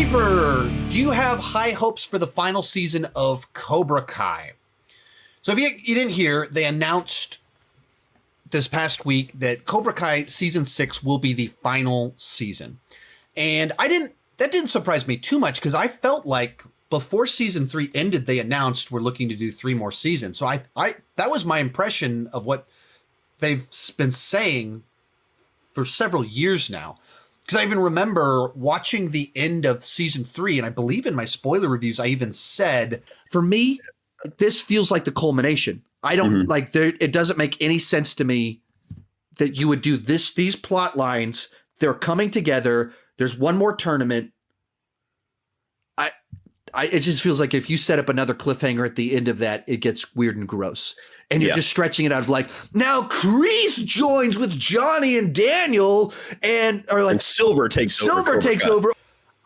Reaper, do you have high hopes for the final season of Cobra Kai? So if you didn't hear, they announced this past week that Cobra Kai season 6 will be the final season. And that didn't surprise me too much because I felt like before season 3 ended, they announced we're looking to do 3 more seasons. So that was my impression of what they've been saying for several years now. Because I even remember watching the end of season 3, and I believe in my spoiler reviews, I even said, for me, this feels like the culmination. I don't it doesn't make any sense to me that you would do these plot lines. They're coming together. There's one more tournament. It just feels like if you set up another cliffhanger at the end of that, it gets weird and gross. And you're just stretching it out of like, now Kreese joins with Johnny and Daniel and Silver takes over.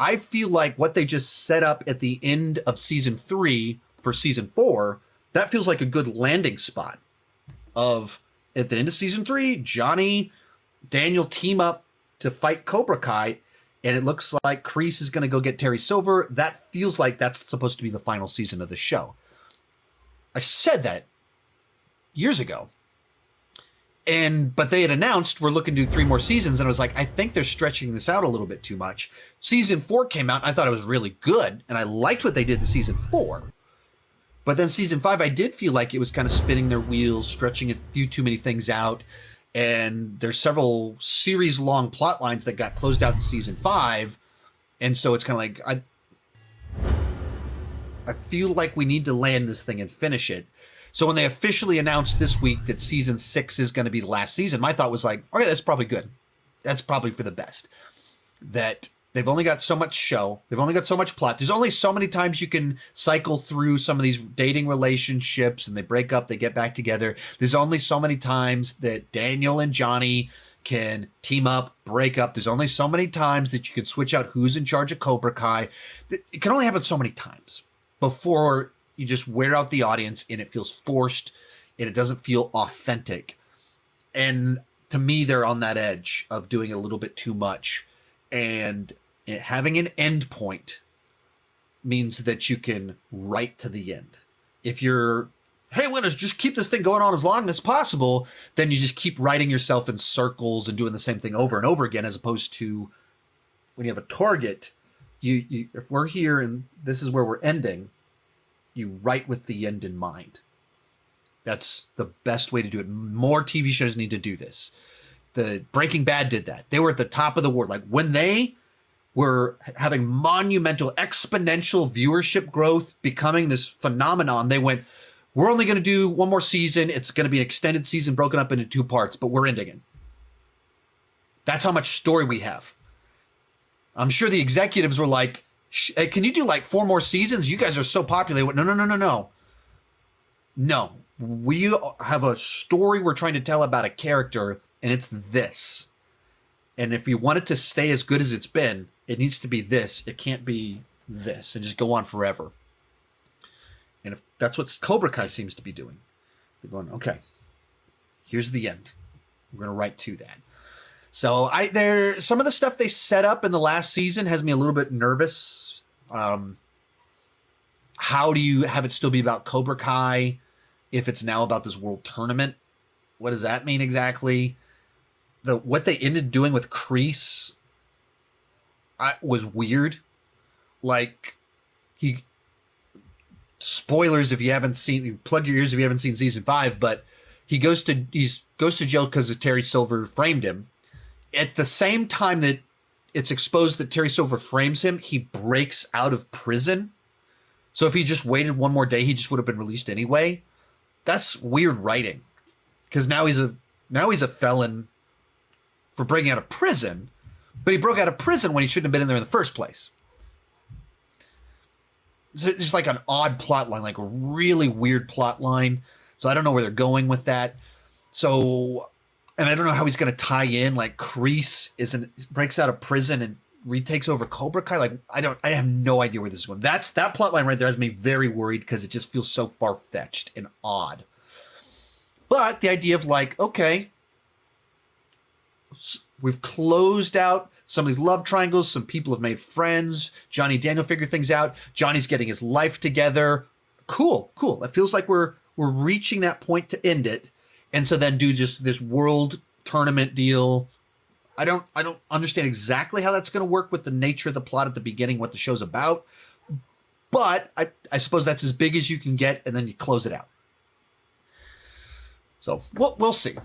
I feel like what they just set up at the end of season 3 for season 4, that feels like a good landing spot of at the end of season 3, Johnny, Daniel team up to fight Cobra Kai. And it looks like Kreese is going to go get Terry Silver. That feels like that's supposed to be the final season of the show. I said that years ago. But they had announced we're looking to do 3 more seasons. And I was like, I think they're stretching this out a little bit too much. Season 4 came out. And I thought it was really good. And I liked what they did in season 4. But then season 5, I did feel like it was kind of spinning their wheels, stretching a few too many things out. And there's several series-long plot lines that got closed out in season 5. And so it's kind of like, I feel like we need to land this thing and finish it. So when they officially announced this week that season 6 is going to be the last season, my thought was like, okay, that's probably good. That's probably for the best. That they've only got so much show. They've only got so much plot. There's only so many times you can cycle through some of these dating relationships and they break up, they get back together. There's only so many times that Daniel and Johnny can team up, break up. There's only so many times that you can switch out who's in charge of Cobra Kai. It can only happen so many times before you just wear out the audience and it feels forced and it doesn't feel authentic. And to me, they're on that edge of doing a little bit too much. And having an end point means that you can write to the end. If you're, hey, we're going to just keep this thing going on as long as possible, then you just keep writing yourself in circles and doing the same thing over and over again, as opposed to when you have a target, you if we're here and this is where we're ending, you write with the end in mind. That's the best way to do it. More TV shows need to do this. The Breaking Bad did that. They were at the top of the world. Like when they were having monumental exponential viewership growth, becoming this phenomenon, they went, we're only going to do 1 more season. It's going to be an extended season broken up into 2 parts, but we're ending it. That's how much story we have. I'm sure the executives were like, hey, can you do like 4 more seasons? You guys are so popular. They went, no. No, we have a story we're trying to tell about a character, and it's this. And if you want it to stay as good as it's been, it needs to be this. It can't be this and just go on forever. And if that's what Cobra Kai seems to be doing, they're going, okay, here's the end. We're going to write to that. So some of the stuff they set up in the last season has me a little bit nervous. How do you have it still be about Cobra Kai if it's now about this world tournament? What does that mean exactly? What they ended doing with Kreese was weird. Like, spoilers if you haven't seen, plug your ears if you haven't seen season 5, but he goes to jail because Terry Silver framed him. At the same time that it's exposed that Terry Silver frames him, he breaks out of prison. So if he just waited 1 more day, he just would have been released anyway. That's weird writing, because now he's a felon for breaking out of prison, but he broke out of prison when he shouldn't have been in there in the first place. So it's just like an odd plot line, like a really weird plot line. So I don't know where they're going with that. So, and I don't know how he's going to tie in, like Kreese breaks out of prison and retakes over Cobra Kai. Like, I have no idea where this is going. That plot line right there has me very worried because it just feels so far-fetched and odd. But the idea of like, okay, We've closed out some of these love triangles. Some people have made friends. Johnny Daniel figured things out. Johnny's getting his life together. Cool. It feels like we're reaching that point to end it. And so then do just this world tournament deal. I don't understand exactly how that's going to work with the nature of the plot at the beginning, what the show's about. But I suppose that's as big as you can get, and then you close it out. So we'll see.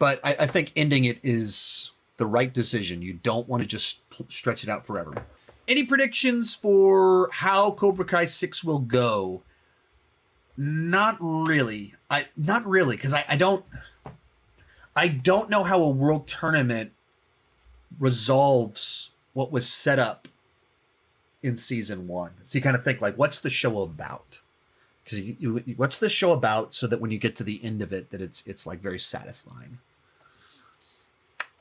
But I think ending it is the right decision. You don't want to just stretch it out forever. Any predictions for how Cobra Kai 6 will go? Not really. Because I don't know how a world tournament resolves what was set up in season 1. So you kind of think like, what's the show about? Because what's the show about, so that when you get to the end of it, that it's like very satisfying.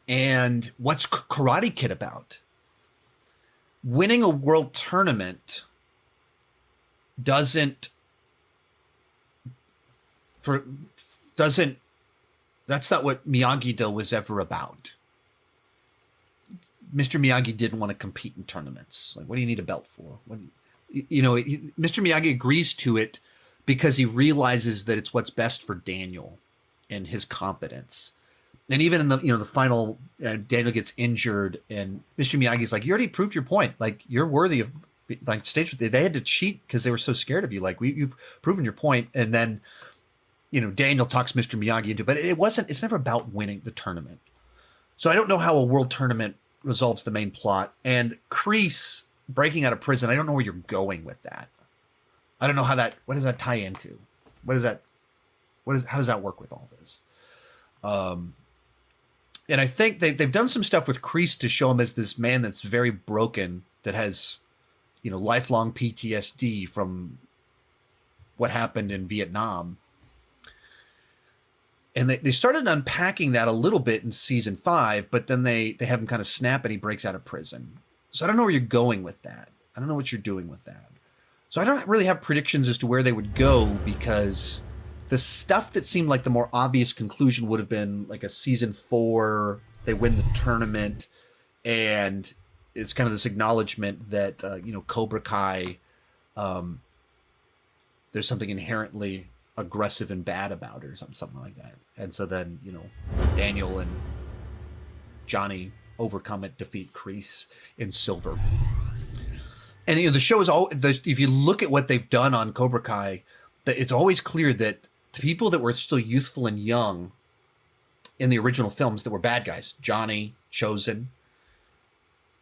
And what's Karate Kid about? Winning a world tournament doesn't. That's not what Miyagi-Do was ever about. Mr. Miyagi didn't want to compete in tournaments. Like, what do you need a belt for? Mr. Miyagi agrees to it because he realizes that it's what's best for Daniel and his competence. And even in the final, Daniel gets injured, and Mr. Miyagi's like, "You already proved your point. Like, you're worthy of like stage." They had to cheat because they were so scared of you. Like, you've proven your point. And then, Daniel talks Mr. Miyagi into, but it's never about winning the tournament. So I don't know how a world tournament resolves the main plot. And Kreese breaking out of prison, I don't know where you're going with that. I don't know what does that tie into? How does that work with all this? And I think they've done some stuff with Kreese to show him as this man that's very broken, that has, lifelong PTSD from what happened in Vietnam. And they started unpacking that a little bit in season 5, but then they have him kind of snap and he breaks out of prison. So I don't know where you're going with that. I don't know what you're doing with that. So I don't really have predictions as to where they would go, because the stuff that seemed like the more obvious conclusion would have been like a season 4, they win the tournament, and it's kind of this acknowledgement that, Cobra Kai, there's something inherently aggressive and bad about it, or something like that. And so then, Daniel and Johnny overcome it, defeat Kreese in Silver. And the show is if you look at what they've done on Cobra Kai, that it's always clear that the people that were still youthful and young in the original films that were bad guys, Johnny, Chosen,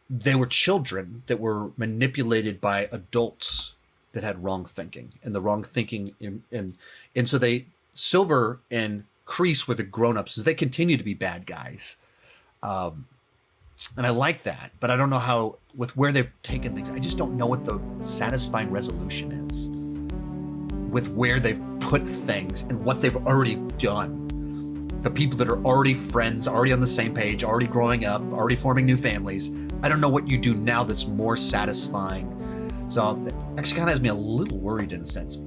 they were children that were manipulated by adults that had wrong thinking, and the wrong thinking and so Silver and Kreese were the grown-ups, so they continue to be bad guys. And I like that, but I don't know how, with where they've taken things, I just don't know what the satisfying resolution is with where they've put things and what they've already done. The people that are already friends, already on the same page, already growing up, already forming new families. I don't know what you do now that's more satisfying. So that actually kind of has me a little worried in a sense.